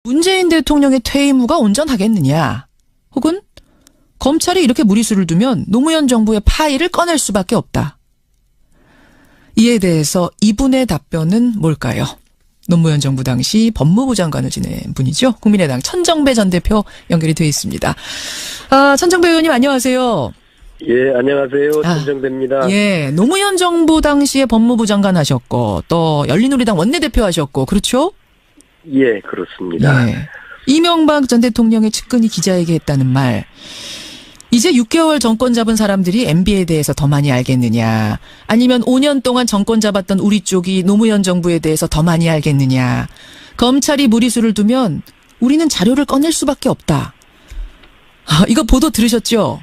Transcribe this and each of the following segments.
문재인 대통령의 퇴임 후가 온전하겠느냐, 혹은 검찰이 이렇게 무리수를 두면 노무현 정부의 파일을 꺼낼 수밖에 없다. 이에 대해서 이분의 답변은 뭘까요? 노무현 정부 당시 법무부 장관을 지낸 분이죠. 국민의당 천정배 전 대표 연결이 되어 있습니다. 천정배 의원님 안녕하세요. 예, 안녕하세요. 천정배입니다. 예, 노무현 정부 당시에 법무부 장관 하셨고 또 열린우리당 원내대표 하셨고 그렇죠? 예, 그렇습니다. 예. 이명박 전 대통령의 측근이 기자에게 했다는 말. 이제 6개월 정권 잡은 사람들이 MB에 대해서 더 많이 알겠느냐, 아니면 5년 동안 정권 잡았던 우리 쪽이 노무현 정부에 대해서 더 많이 알겠느냐. 검찰이 무리수를 두면 우리는 자료를 꺼낼 수밖에 없다. 이거 보도 들으셨죠?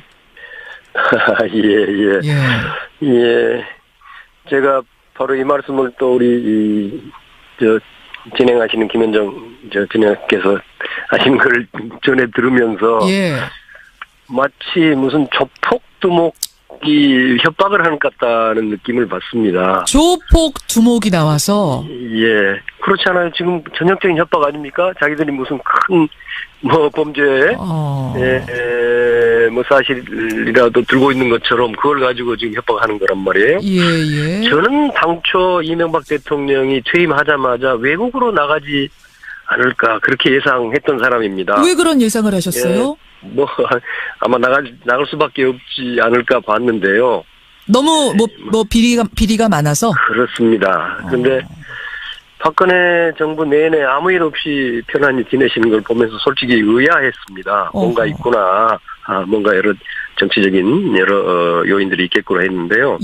예. 제가 바로 이 말씀을 또 우리 진행하시는 김현정 진행께서 하신 걸 전에 들으면서 마치 무슨 조폭두목이 협박을 하는 것 같다는 느낌을 받습니다. 조폭두목이 나와서? 예. 그렇지 않아요? 지금 전형적인 협박 아닙니까? 자기들이 무슨 큰 범죄, 사실이라도 들고 있는 것처럼 그걸 가지고 지금 협박하는 거란 말이에요. 예. 저는 당초 이명박 대통령이 퇴임하자마자 외국으로 나가지 않을까 그렇게 예상했던 사람입니다. 왜 그런 예상을 하셨어요? 아마 나갈 수밖에 없지 않을까 봤는데요. 너무 비리가 많아서? 그렇습니다. 근데 박근혜 정부 내내 아무 일 없이 편안히 지내시는 걸 보면서 솔직히 의아했습니다. 뭔가 있구나. 뭔가 여러 정치적인 여러 요인들이 있겠구나 했는데요.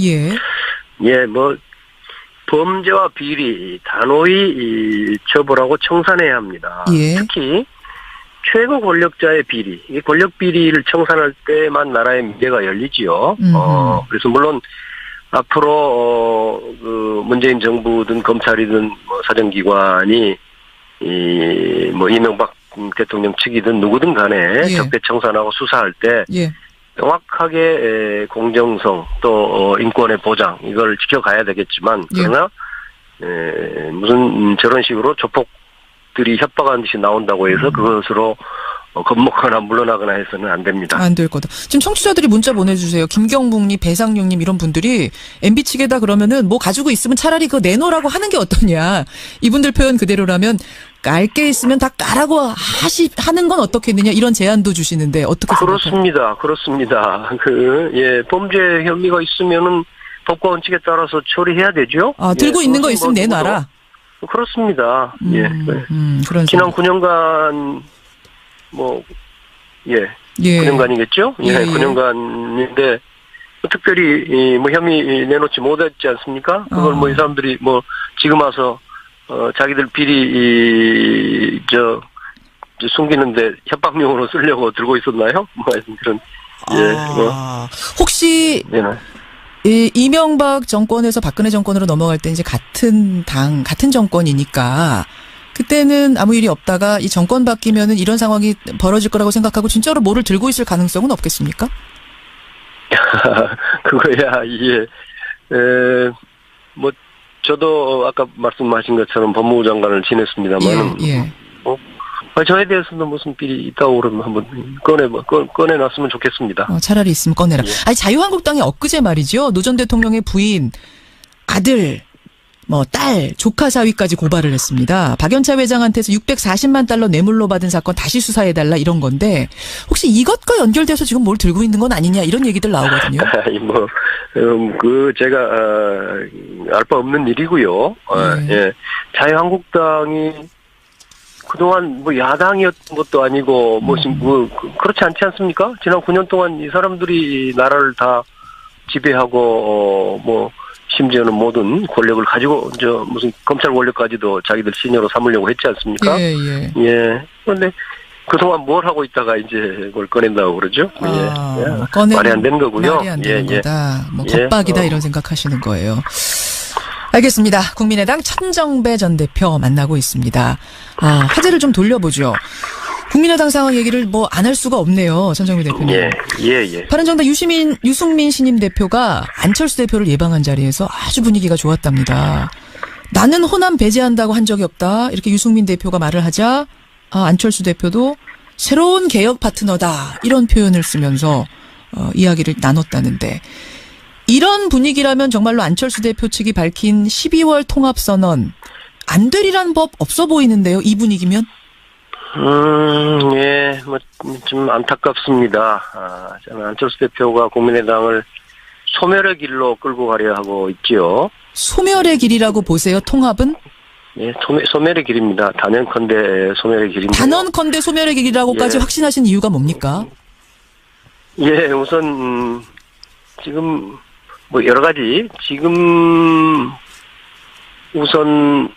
범죄와 비리 단호히 처벌하고 청산해야 합니다. 특히 최고 권력자의 비리, 이 권력 비리를 청산할 때만 나라의 미래가 열리지요. 그래서 물론 앞으로 문재인 정부든 검찰이든 사정기관이 이명박 대통령 측이든 누구든 간에 적폐청산하고 수사할 때 명확하게 공정성 또 인권의 보장 이걸 지켜가야 되겠지만 그러나 무슨 저런 식으로 조폭들이 협박하는 듯이 나온다고 해서 그것으로 겁먹거나 물러나거나 해서는 안 됩니다. 안 될 거다. 지금 청취자들이 문자 보내주세요. 김경묵님, 배상용님 이런 분들이 MB 측에다 그러면은 뭐 가지고 있으면 차라리 그거 내놓으라고 하는 게 어떠냐. 이분들 표현 그대로라면 깔 게 있으면 다 까라고 하는 건 어떻겠느냐 이런 제안도 주시는데 어떻게 생각하세요? 그렇습니다. 범죄 혐의가 있으면은 법과 원칙에 따라서 처리해야 되죠. 들고 있는 거 있으면 내놔라. 그렇습니다. 지난 9년간 9년간이겠죠? 9년간인데 특별히 혐의 내놓지 못했지 않습니까? 그걸 이 사람들이 지금 와서 자기들 비리 숨기는데 협박용으로 쓰려고 들고 있었나요? 그런 혹시 이명박 정권에서 박근혜 정권으로 넘어갈 때 이제 같은 정권이니까 그때는 아무 일이 없다가 이 정권 바뀌면은 이런 상황이 벌어질 거라고 생각하고 진짜로 뭐를 들고 있을 가능성은 없겠습니까? 그거야 저도 아까 말씀하신 것처럼 법무부 장관을 지냈습니다만 저에 대해서는 무슨 비리 있다고 그러면 한번 꺼내놨으면 좋겠습니다. 차라리 있으면 꺼내라. 아니 자유한국당이 엊그제 말이죠. 노 전 대통령의 부인, 아들, 딸, 조카 사위까지 고발을 했습니다. 박연차 회장한테서 640만 달러 뇌물로 받은 사건 다시 수사해달라 이런 건데 혹시 이것과 연결돼서 지금 뭘 들고 있는 건 아니냐 이런 얘기들 나오거든요. 제가 알 바 없는 일이고요. 자유한국당이 그동안 야당이었던 것도 아니고 그렇지 않지 않습니까? 지난 9년 동안 이 사람들이 나라를 다 지배하고 심지어는 모든 권력을 가지고 무슨 검찰 권력까지도 자기들 신여로 삼으려고 했지 않습니까? 그런데 그동안 뭘 하고 있다가 이제 그걸 꺼낸다고 그러죠? 말이 안 되는 거고요. 말이 안 되는 거다. 겁박이다 이런 생각하시는 거예요. 알겠습니다. 국민의당 천정배 전 대표 만나고 있습니다. 화제를 좀 돌려보죠. 국민의당 상황 얘기를 안 할 수가 없네요. 천정배 대표님. 바른정당 유승민 신임 대표가 안철수 대표를 예방한 자리에서 아주 분위기가 좋았답니다. 나는 호남 배제한다고 한 적이 없다. 이렇게 유승민 대표가 말을 하자 안철수 대표도 새로운 개혁 파트너다 이런 표현을 쓰면서 이야기를 나눴다는데 이런 분위기라면 정말로 안철수 대표 측이 밝힌 12월 통합선언 안 되리란 법 없어 보이는데요. 이 분위기면? 예, 좀 안타깝습니다. 저는 안철수 대표가 국민의당을 소멸의 길로 끌고 가려 하고 있지요. 소멸의 길이라고 보세요, 통합은? 예, 소멸의 길입니다. 단언컨대 소멸의 길입니다. 단언컨대 소멸의 길이라고까지 확신하신 이유가 뭡니까? 예, 우선, 지금, 여러 가지, 지금, 우선,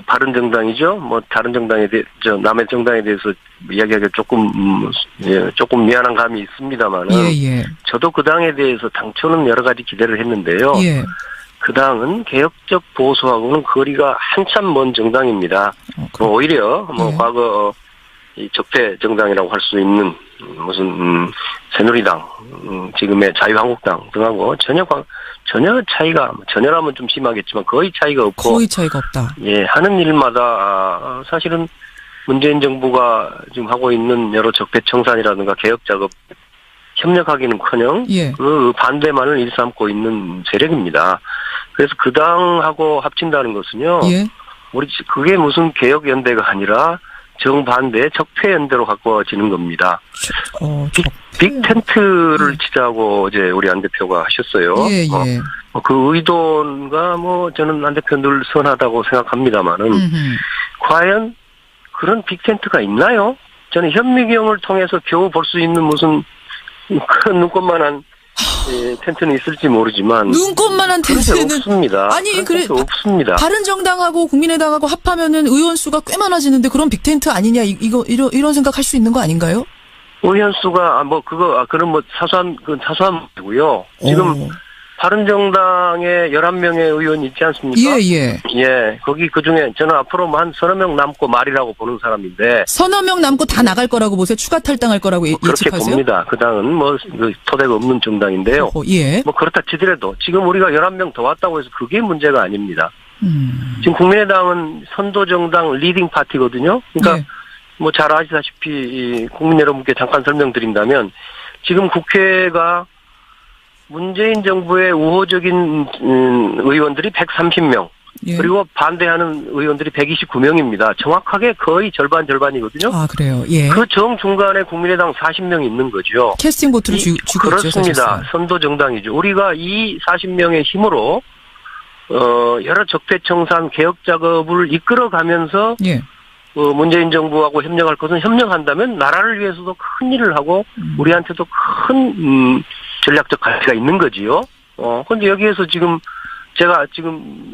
바른정당이죠. 다른 정당에 남의 정당에 대해서 이야기하기가 조금 미안한 감이 있습니다만은. 예. 저도 그 당에 대해서 당초는 여러 가지 기대를 했는데요. 예. 그 당은 개혁적 보수하고는 거리가 한참 먼 정당입니다. 오히려, 과거, 이 적폐 정당이라고 할 수 있는, 새누리당, 지금의 자유한국당 등하고 전혀 차이가, 전혀라면 좀 심하겠지만 거의 차이가 없고. 거의 차이가 없다. 예, 하는 일마다, 사실은 문재인 정부가 지금 하고 있는 여러 적폐 청산이라든가 개혁 작업 협력하기는커녕 예. 그 반대만을 일삼고 있는 세력입니다. 그래서 그 당하고 합친다는 것은요. 예. 그게 무슨 개혁 연대가 아니라 정반대의 적폐 연대로 가까워지는 겁니다. 빅 텐트를 치자고 어제 우리 안 대표가 하셨어요. 예. 그 의도가 저는 안 대표 늘 선하다고 생각합니다만은 과연 그런 빅 텐트가 있나요? 저는 현미경을 통해서 겨우 볼 수 있는 무슨 그런 눈꽃만한 텐트는 있을지 모르지만 눈꽃만한 텐트는 없습니다. 아니 그래 없습니다. 다른 정당하고 국민의당하고 합하면은 의원 수가 꽤 많아지는데 그런 빅텐트 아니냐 이런 생각할 수 있는 거 아닌가요? 의원 수가 그런 사소한 문제고요. 지금 바른정당에 11명의 의원이 있지 않습니까? 예. 예. 그중에 저는 앞으로 한 서너 명 남고 말이라고 보는 사람인데. 서너 명 남고 다 나갈 거라고 보세요? 추가 탈당할 거라고 예측하세요? 그렇게 봅니다. 그 당은 토대가 없는 정당인데요. 예. 그렇다 치더라도 지금 우리가 11명 더 왔다고 해서 그게 문제가 아닙니다. 지금 국민의당은 선도정당 리딩 파티거든요. 그러니까 잘 아시다시피 국민 여러분께 잠깐 설명드린다면 지금 국회가 문재인 정부의 우호적인 의원들이 130명 예. 그리고 반대하는 의원들이 129명입니다. 정확하게 거의 절반이거든요. 아 그래요. 예. 그 정중간에 국민의당 40명이 있는 거죠. 캐스팅 보트를 주고 있죠. 그렇습니다. 선도 정당이죠. 우리가 이 40명의 힘으로 여러 적폐청산 개혁 작업을 이끌어가면서 예. 문재인 정부하고 협력할 것은 협력한다면 나라를 위해서도 큰 일을 하고 우리한테도 큰 전략적 가치가 있는 거지요. 근데 여기에서 제가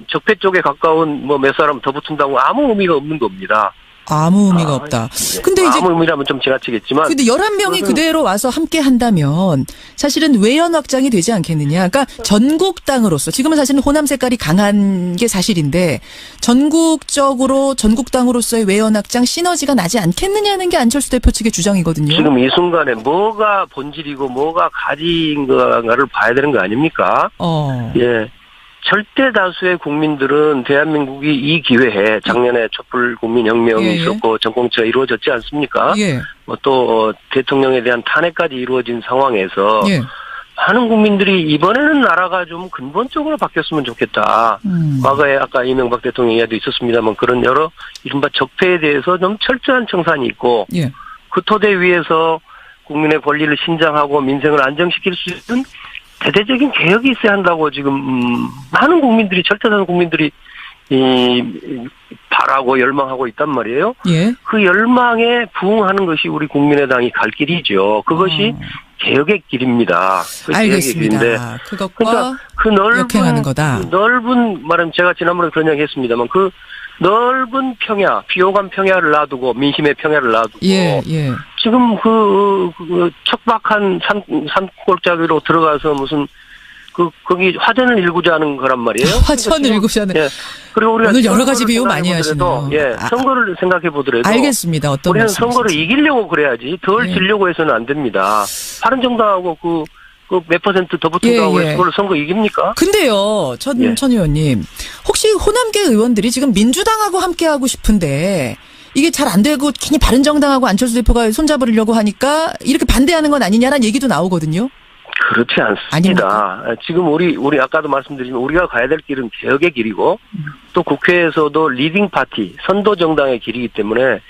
적폐 쪽에 가까운 몇 사람 더 붙은다고 아무 의미가 없는 겁니다. 아무 의미가 없다. 근데 이제 아무 의미라면 좀 지나치겠지만. 근데 11명이 그대로 와서 함께 한다면 사실은 외연 확장이 되지 않겠느냐. 그러니까 전국당으로서 지금은 사실은 호남 색깔이 강한 게 사실인데 전국당으로서의 외연 확장 시너지가 나지 않겠느냐는 게 안철수 대표 측의 주장이거든요. 지금 이 순간에 뭐가 본질이고 뭐가 가지인가를 봐야 되는 거 아닙니까? 예. 절대 다수의 국민들은 대한민국이 이 기회에 작년에 촛불 국민혁명이 있었고 정공처가 이루어졌지 않습니까? 또 대통령에 대한 탄핵까지 이루어진 상황에서 많은 국민들이 이번에는 나라가 좀 근본적으로 바뀌었으면 좋겠다. 과거에 아까 이명박 대통령 이야기도 있었습니다만 그런 여러 이른바 적폐에 대해서 좀 철저한 청산이 있고 그 토대 위에서 국민의 권리를 신장하고 민생을 안정시킬 수 있는 대대적인 개혁이 있어야 한다고 지금 많은 국민들이 절대다수 국민들이 바라고 열망하고 있단 말이에요. 그 열망에 부응하는 것이 우리 국민의당이 갈 길이죠. 그것이 개혁의 길입니다. 알겠습니다. 개혁의 길인데 그것과 그러니까 역행하는 거다. 넓은 말은 제가 지난번에 그런 이야기 했습니다만 그 넓은 평야, 비호감 평야를 놔두고 민심의 평야를 놔두고 지금 척박한 산골짜기로 들어가서 무슨 거기 화전을 일구자 하는 거란 말이에요. 화전을 일구자 하는. 그리고 우리가 오늘 여러 가지 비유 많이 하시네요. 선거를 생각해 보더라도 알겠습니다. 어떤 우리는 선거를 이기려고 그래야지 덜 지려고 해서는 안 됩니다. 바른정당하고 그 몇 퍼센트 더 붙은다고 해서 그걸 선거 이깁니까? 근데요, 천 의원님. 혹시 호남계 의원들이 지금 민주당하고 함께하고 싶은데 이게 잘 안 되고 괜히 바른정당하고 안철수 대표가 손잡으려고 하니까 이렇게 반대하는 건 아니냐라는 얘기도 나오거든요. 그렇지 않습니다. 아닙니까? 지금 우리 아까도 말씀드린 우리가 가야 될 길은 개혁의 길이고 또 국회에서도 리딩 파티, 선도 정당의 길이기 때문에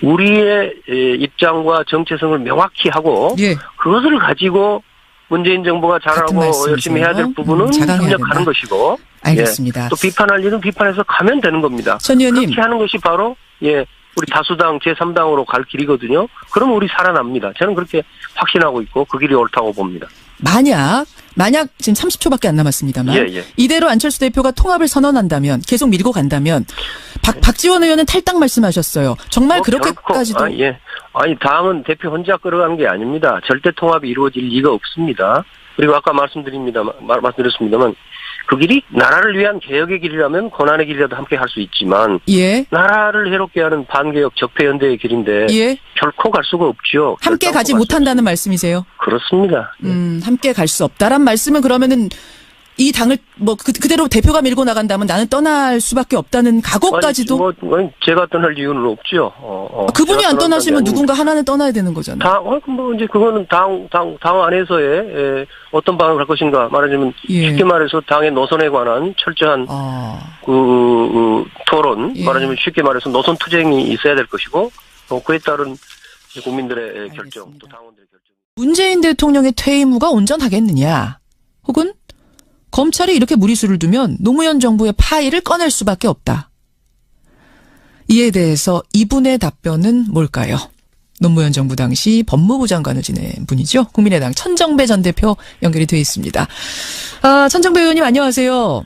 우리의 입장과 정체성을 명확히 하고 예. 그것을 가지고 문재인 정부가 잘하고 열심히 해야 될 부분은 협력하는 것이고 알겠습니다. 예, 또 비판할 일은 비판해서 가면 되는 겁니다. 전 의원님. 그렇게 하는 것이 바로 우리 다수당 제3당으로 갈 길이거든요. 그럼 우리 살아납니다. 저는 그렇게 확신하고 있고 그 길이 옳다고 봅니다. 만약 지금 30초밖에 안 남았습니다만 이대로 안철수 대표가 통합을 선언한다면 계속 밀고 간다면 박지원 의원은 탈당 말씀하셨어요. 정말 그렇게까지도 아니 당은 대표 혼자 끌어가는 게 아닙니다. 절대 통합이 이루어질 리가 없습니다. 그리고 아까 말씀드렸습니다만 그 길이 나라를 위한 개혁의 길이라면 고난의 길이라도 함께 할 수 있지만 나라를 해롭게 하는 반개혁 적폐연대의 길인데 결코 갈 수가 없죠. 함께 가지 못한다는 말씀이세요? 그렇습니다. 함께 갈 수 없다란 말씀은 그러면은 이 당을 그대로 대표가 밀고 나간다면 나는 떠날 수밖에 없다는 각오까지도 제가 떠날 이유는 없죠. 그분이 안 떠나시면 누군가 하나는 떠나야 되는 거잖아요. 이제 그거는 당 안에서의 어떤 방향을 갈 것인가 말하자면 쉽게 말해서 당의 노선에 관한 철저한 토론 말하자면 쉽게 말해서 노선 투쟁이 있어야 될 것이고 그에 따른 국민들의 결정 또 당원들의 결정. 문재인 대통령의 퇴임 후가 온전하겠느냐 혹은 검찰이 이렇게 무리수를 두면 노무현 정부의 파일을 꺼낼 수밖에 없다. 이에 대해서 이분의 답변은 뭘까요? 노무현 정부 당시 법무부 장관을 지낸 분이죠. 국민의당 천정배 전 대표 연결이 되어 있습니다. 천정배 의원님 안녕하세요.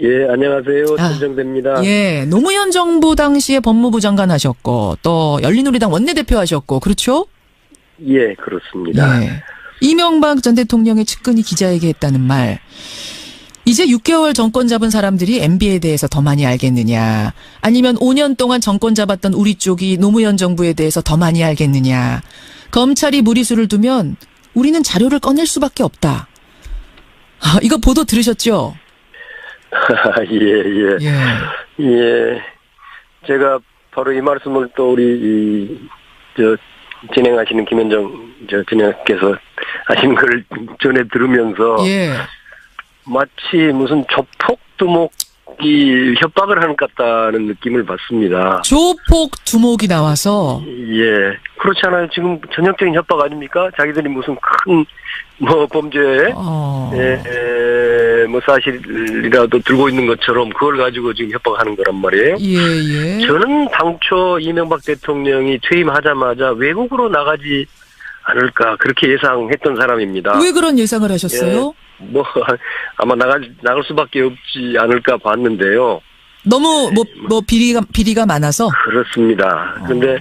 예, 안녕하세요. 천정배입니다. 예, 노무현 정부 당시에 법무부 장관 하셨고 또 열린우리당 원내대표 하셨고 그렇죠? 예, 그렇습니다. 예. 이명박 전 대통령의 측근이 기자에게 했다는 말. 이제 6개월 정권 잡은 사람들이 MB에 대해서 더 많이 알겠느냐. 아니면 5년 동안 정권 잡았던 우리 쪽이 노무현 정부에 대해서 더 많이 알겠느냐. 검찰이 무리수를 두면 우리는 자료를 꺼낼 수밖에 없다. 이거 보도 들으셨죠? 예. 제가 바로 이 말씀을 또 우리 진행하시는 김현정 진행께서 하신 걸 전에 들으면서 마치 무슨 조폭두목이 협박을 하는 것 같다는 느낌을 받습니다. 조폭두목이 나와서? 예. 그렇지 않아요. 지금 전형적인 협박 아닙니까? 자기들이 무슨 큰 범죄, 사실이라도 들고 있는 것처럼 그걸 가지고 지금 협박하는 거란 말이에요. 예. 저는 당초 이명박 대통령이 퇴임하자마자 외국으로 나가지 않을까 그렇게 예상했던 사람입니다. 왜 그런 예상을 하셨어요? 아마 나갈 수밖에 없지 않을까 봤는데요. 너무 비리가 많아서? 그렇습니다. 근데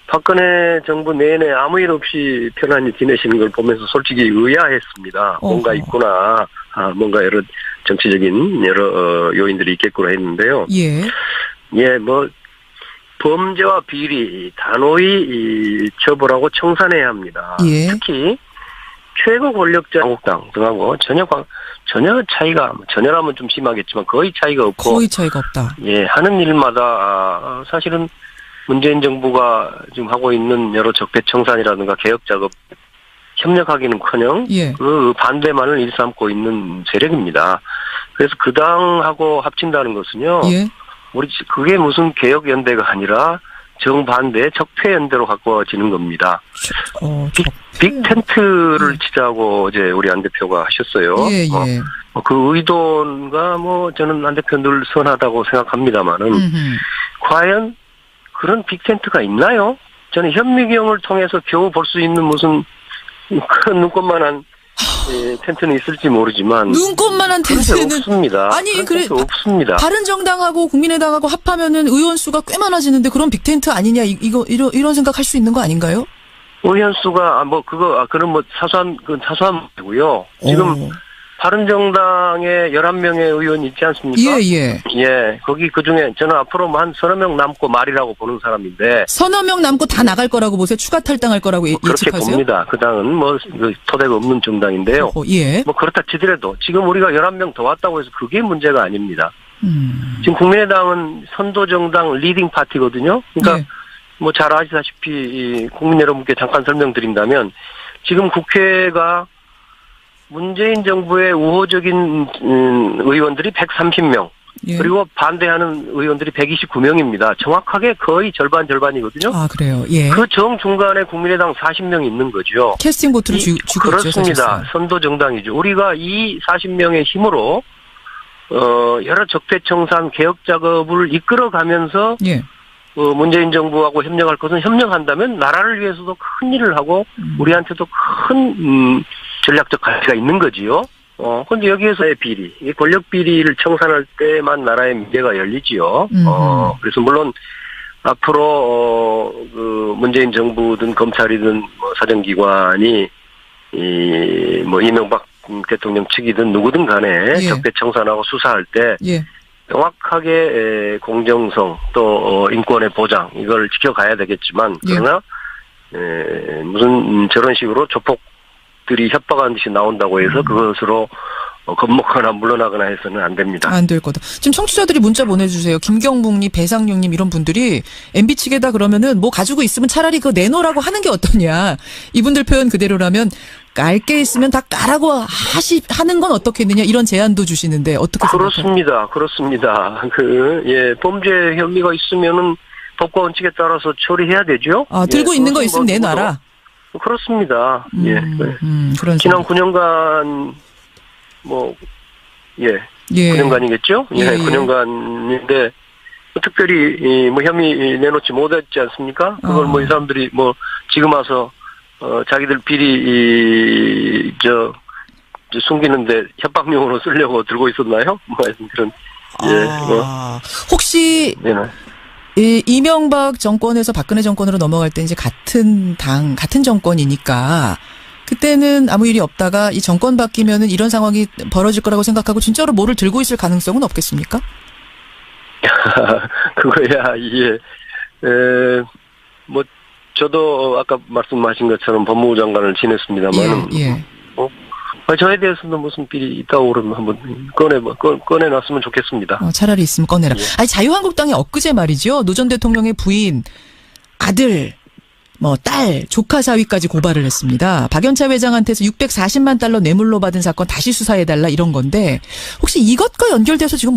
박근혜 정부 내내 아무 일 없이 편안히 지내시는 걸 보면서 솔직히 의아했습니다. 뭔가 있구나. 뭔가 여러 정치적인 여러 요인들이 있겠구나 했는데요. 범죄와 비리 단호히 처벌하고 청산해야 합니다. 특히 최고 권력자 한국당 등하고 전혀 차이가 전혀라면 좀 심하겠지만 거의 차이가 없고 없다. 하는 일마다 사실은 문재인 정부가 지금 하고 있는 여러 적폐 청산이라든가 개혁 작업 협력하기는커녕 그 반대만을 일삼고 있는 세력입니다. 그래서 그 당하고 합친다는 것은요. 그게 무슨 개혁 연대가 아니라 정반대 적폐 연대로 가까워지는 겁니다. 빅 텐트를 치자고 어제 우리 안 대표가 하셨어요. 그 의도가 저는 안 대표 늘 선하다고 생각합니다만은 과연 그런 빅 텐트가 있나요? 저는 현미경을 통해서 겨우 볼 수 있는 무슨 큰 눈꽃만한 텐트는 있을지 모르지만 눈꽃만한 텐트는 없습니다. 없습니다. 바른정당하고 국민의당하고 합하면은 의원 수가 꽤 많아지는데 그런 빅 텐트 아니냐 이런 생각할 수 있는 거 아닌가요? 의원 수가 그런 사소한 거고요. 지금 바른정당에 11명의 의원이 있지 않습니까? 거기 그중에 저는 앞으로 한 서너 명 남고 말이라고 보는 사람인데. 서너 명 남고 다 나갈 거라고 보세요? 추가 탈당할 거라고 예측하세요? 그렇게 봅니다. 그 당은 토대가 없는 정당인데요. 그렇다 치더라도 지금 우리가 11명 더 왔다고 해서 그게 문제가 아닙니다. 지금 국민의당은 선도정당 리딩 파티거든요. 그러니까 뭐 잘 아시다시피 국민 여러분께 잠깐 설명드린다면 지금 국회가 문재인 정부의 우호적인 의원들이 130명 그리고 반대하는 의원들이 129명입니다. 정확하게 거의 절반이거든요. 아, 그래요. 예. 그 정중간에 국민의당 40명이 있는 거죠. 캐스팅 보트를 주고 그렇습니다. 있죠, 선도정당이죠. 우리가 이 40명의 힘으로 여러 적폐청산 개혁 작업을 이끌어가면서 문재인 정부하고 협력할 것은 협력한다면 나라를 위해서도 큰 일을 하고 우리한테도 큰 전략적 가치가 있는 거지요. 근데 여기에서의 비리, 이 권력 비리를 청산할 때만 나라의 미래가 열리지요. 그래서 물론 앞으로 그 문재인 정부든 검찰이든 뭐 사정기관이 뭐 이명박 대통령 측이든 누구든 간에 적폐 청산하고 수사할 때 명확하게 공정성 또 인권의 보장 이걸 지켜가야 되겠지만 그러나 무슨 저런 식으로 조폭들이 협박하는 듯이 나온다고 해서 그것으로 겁먹거나 물러나거나 해서는 안 됩니다. 안 될 거다. 지금 청취자들이 문자 보내주세요. 김경묵님, 배상용님 이런 분들이 MB 측에다 그러면은 뭐 가지고 있으면 차라리 그거 내놓으라고 하는 게 어떠냐. 이분들 표현 그대로라면 깔 게 있으면 다 까라고 하는 건 어떻겠느냐 이런 제안도 주시는데 어떻게 생각하세요? 그렇습니다. 범죄 혐의가 있으면은 법과 원칙에 따라서 처리해야 되죠. 아, 들고 있는 거 있으면 내놔라. 그렇습니다. 그런 지난 9년간 9년간이겠죠? 9년간인데 특별히 뭐 혐의 내놓지 못했지 않습니까? 그걸 뭐 이 사람들이 뭐 지금 와서 자기들 비리 숨기는데 협박용으로 쓰려고 들고 있었나요? 뭐 그런 혹시 이명박 정권에서 박근혜 정권으로 넘어갈 때 이제 같은 정권이니까 그때는 아무 일이 없다가 이 정권 바뀌면은 이런 상황이 벌어질 거라고 생각하고 진짜로 뭐를 들고 있을 가능성은 없겠습니까? 그거야 저도 아까 말씀하신 것처럼 법무부 장관을 지냈습니다만 저에 대해서는 무슨 비리 있다고 그러면 한번 꺼내놨으면 좋겠습니다. 차라리 있으면 꺼내라. 아니 자유한국당이 엊그제 말이죠. 노 전 대통령의 부인, 아들, 딸, 조카 사위까지 고발을 했습니다. 박연차 회장한테서 640만 달러 뇌물로 받은 사건 다시 수사해달라 이런 건데 혹시 이것과 연결돼서 지금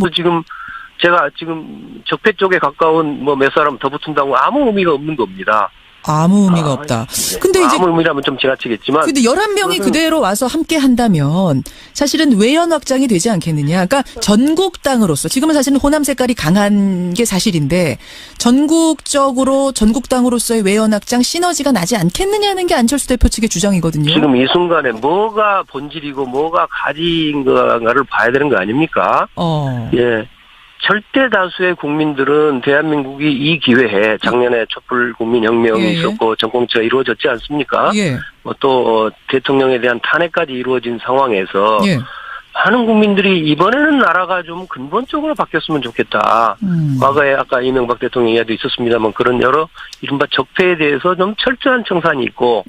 제가 지금 적폐 쪽에 가까운 몇 사람 더 붙은다고 아무 의미가 없는 겁니다. 아무 의미가 없다. 근데 이제 아무 의미라면 좀 지나치겠지만. 근데 11명이 그대로 와서 함께 한다면 사실은 외연 확장이 되지 않겠느냐. 그러니까 전국당으로서 지금은 사실은 호남 색깔이 강한 게 사실인데 전국당으로서의 외연 확장 시너지가 나지 않겠느냐는 게 안철수 대표 측의 주장이거든요. 지금 이 순간에 뭐가 본질이고 뭐가 가진가를 봐야 되는 거 아닙니까? 절대 다수의 국민들은 대한민국이 이 기회에 작년에 촛불 국민혁명이 있었고 정권체가 이루어졌지 않습니까? 또 대통령에 대한 탄핵까지 이루어진 상황에서 많은 국민들이 이번에는 나라가 좀 근본적으로 바뀌었으면 좋겠다. 과거에 아까 이명박 대통령 이야기도 있었습니다만 그런 여러 이른바 적폐에 대해서 좀 철저한 청산이 있고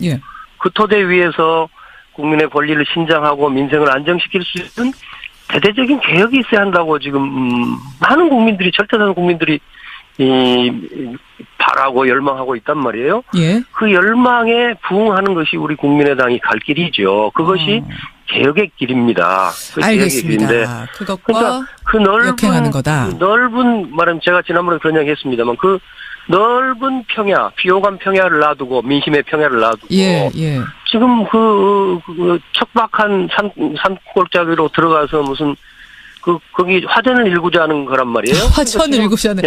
그 토대 위에서 국민의 권리를 신장하고 민생을 안정시킬 수 있는 대대적인 개혁이 있어야 한다고 지금 많은 국민들이 절대다수 국민들이 바라고 열망하고 있단 말이에요. 그 열망에 부응하는 것이 우리 국민의당이 갈 길이죠. 그것이 개혁의 길입니다. 알겠습니다. 개혁의 길인데 그것과 그러니까 그 역행하는 거다. 넓은 말은 제가 지난번에 그런 이야기 했습니다만 그 넓은 평야, 비호감 평야를 놔두고 민심의 평야를 놔두고 지금 그 척박한 산골짜기로 들어가서 무슨 거기 화전을 일구자 하는 거란 말이에요. 화전을 일구자 하는.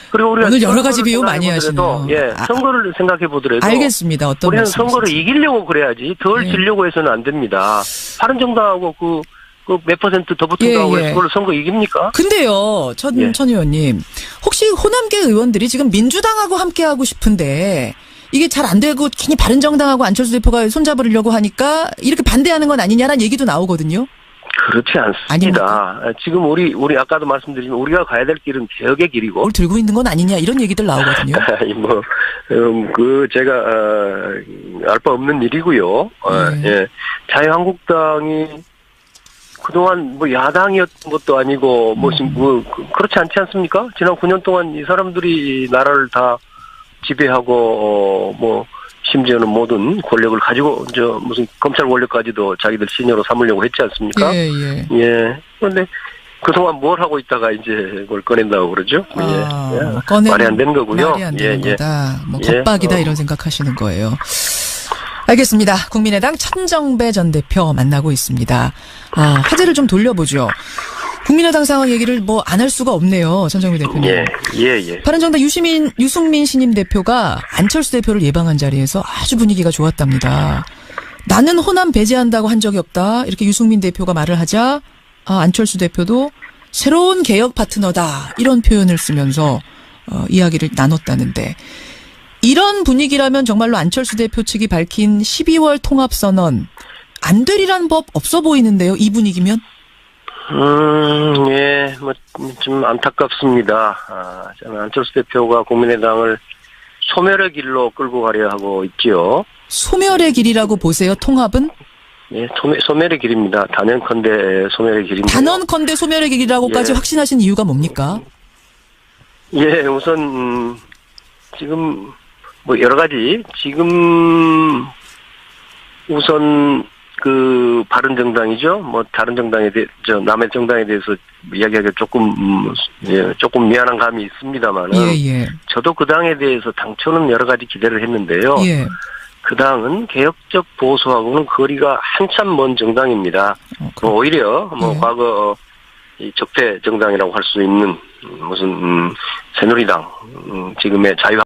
그리고 우리가 오늘 여러 가지 비유 많이 하시네요. 선거를 생각해 보더라도. 알겠습니다. 어떤 우리는 선거를 이기려고 그래야지 덜 지려고 해서는 안 됩니다. 바른정당하고 그 몇 퍼센트 더 붙은다고 해서 그걸 선거 이깁니까? 근데요, 천 의원님. 혹시 호남계 의원들이 지금 민주당하고 함께하고 싶은데 이게 잘 안 되고 괜히 바른정당하고 안철수 대표가 손잡으려고 하니까 이렇게 반대하는 건 아니냐라는 얘기도 나오거든요. 그렇지 않습니다. 아닙니까? 지금 우리 아까도 말씀드리지만 우리가 가야 될 길은 개혁의 길이고. 뭘 들고 있는 건 아니냐 이런 얘기들 나오거든요. 제가 알 바 없는 일이고요. 자유한국당이 그동안 뭐 야당이었던 것도 아니고 그렇지 않지 않습니까? 지난 9년 동안 이 사람들이 나라를 다 지배하고 뭐 심지어는 모든 권력을 가지고 무슨 검찰 권력까지도 자기들 신여로 삼으려고 했지 않습니까? 예. 그런데 그동안 뭘 하고 있다가 이제 그걸 꺼낸다고 그러죠? 말이 안 되는 거고요. 말이 안 되는 거다. 뭐 겁박이다 이런 생각하시는 거예요. 알겠습니다. 국민의당 천정배 전 대표 만나고 있습니다. 화제를 좀 돌려보죠. 국민의당 상황 얘기를 뭐 안 할 수가 없네요. 천정배 대표님. 예. 바른정당 유승민 신임 대표가 안철수 대표를 예방한 자리에서 아주 분위기가 좋았답니다. 나는 호남 배제한다고 한 적이 없다. 이렇게 유승민 대표가 말을 하자 안철수 대표도 새로운 개혁 파트너다. 이런 표현을 쓰면서 이야기를 나눴다는데 이런 분위기라면 정말로 안철수 대표 측이 밝힌 12월 통합선언 안 되리란 법 없어 보이는데요. 이 분위기면? 예, 좀 안타깝습니다. 저는 안철수 대표가 국민의당을 소멸의 길로 끌고 가려 하고 있지요. 소멸의 길이라고 보세요, 통합은? 예, 소멸의 길입니다. 단연컨대 소멸의 길입니다. 단언컨대 소멸의 길이라고까지 확신하신 이유가 뭡니까? 예, 우선, 지금, 뭐, 여러 가지, 지금, 우선, 바른정당이죠. 뭐, 다른 정당에 남의 정당에 대해서 이야기하기가 조금 미안한 감이 있습니다만은. 저도 그 당에 대해서 당초는 여러 가지 기대를 했는데요. 그 당은 개혁적 보수하고는 거리가 한참 먼 정당입니다. 오히려, 과거, 이 적폐 정당이라고 할 수 있는, 무슨, 새누리당, 지금의 자유